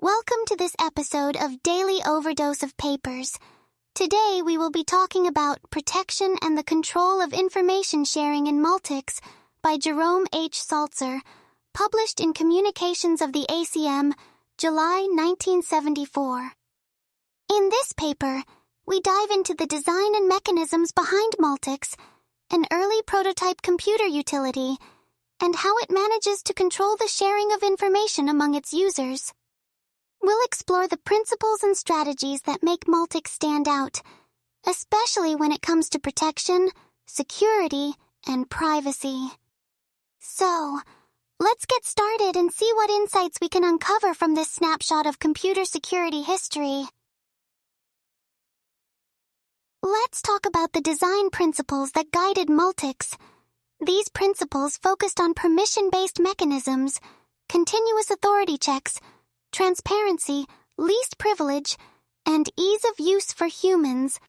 Welcome to this episode of Daily Overdose of Papers. Today we will be talking about Protection and the Control of Information Sharing in Multics by Jerome H. Saltzer, published in Communications of the ACM, July 1974. In this paper, we dive into the design and mechanisms behind Multics, an early prototype computer utility, and how it manages to control the sharing of information among its users. We'll explore the principles and strategies that make Multics stand out, especially when it comes to protection, security, and privacy. So, let's get started and see what insights we can uncover from this snapshot of computer security history. Let's talk about the design principles that guided Multics. These principles focused on permission-based mechanisms, continuous authority checks, transparency, least privilege, and ease of use for humans.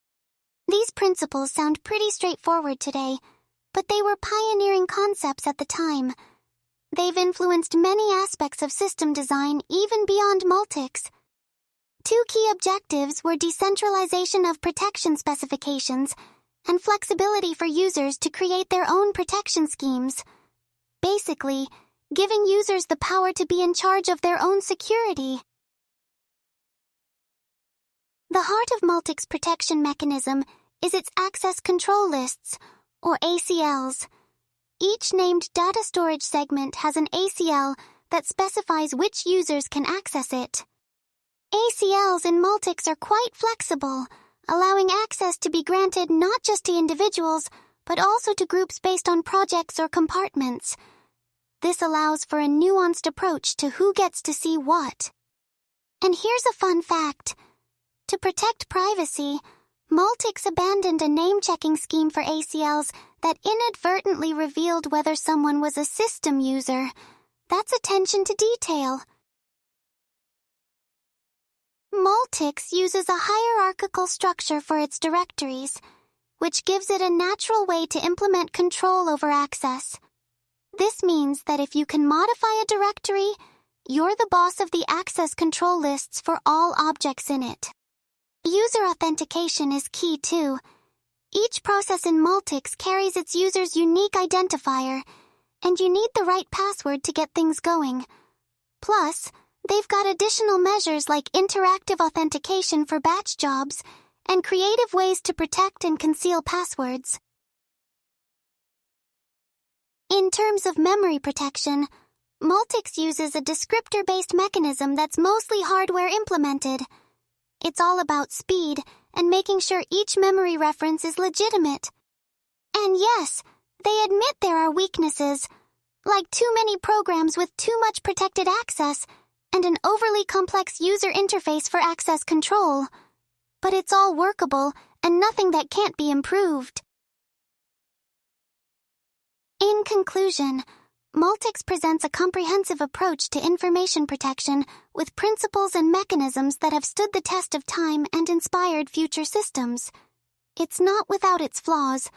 These principles sound pretty straightforward today, but they were pioneering concepts at the time. They've influenced many aspects of system design even beyond Multics. Two key objectives were decentralization of protection specifications and flexibility for users to create their own protection schemes. Basically, giving users the power to be in charge of their own security. The heart of Multics' protection mechanism is its access control lists, or ACLs. Each named data storage segment has an ACL that specifies which users can access it. ACLs in Multics are quite flexible, allowing access to be granted not just to individuals, but also to groups based on projects or compartments. This allows for a nuanced approach to who gets to see what. And here's a fun fact. To protect privacy, Multics abandoned a name-checking scheme for ACLs that inadvertently revealed whether someone was a system user. That's attention to detail. Multics uses a hierarchical structure for its directories, which gives it a natural way to implement control over access. This means that if you can modify a directory, you're the boss of the access control lists for all objects in it. User authentication is key too. Each process in Multics carries its user's unique identifier, and you need the right password to get things going. Plus, they've got additional measures like interactive authentication for batch jobs and creative ways to protect and conceal passwords. In terms of memory protection, Multics uses a descriptor-based mechanism that's mostly hardware implemented. It's all about speed and making sure each memory reference is legitimate. And yes, they admit there are weaknesses, like too many programs with too much protected access and an overly complex user interface for access control. But it's all workable and nothing that can't be improved. In conclusion, Multics presents a comprehensive approach to information protection with principles and mechanisms that have stood the test of time and inspired future systems. It's not without its flaws,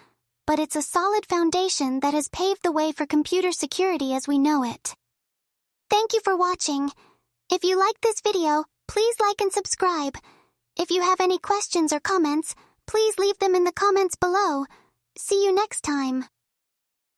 but it's a solid foundation that has paved the way for computer security as we know it. Thank you for watching. If you liked this video, please like and subscribe. If you have any questions or comments, please leave them in the comments below. See you next time.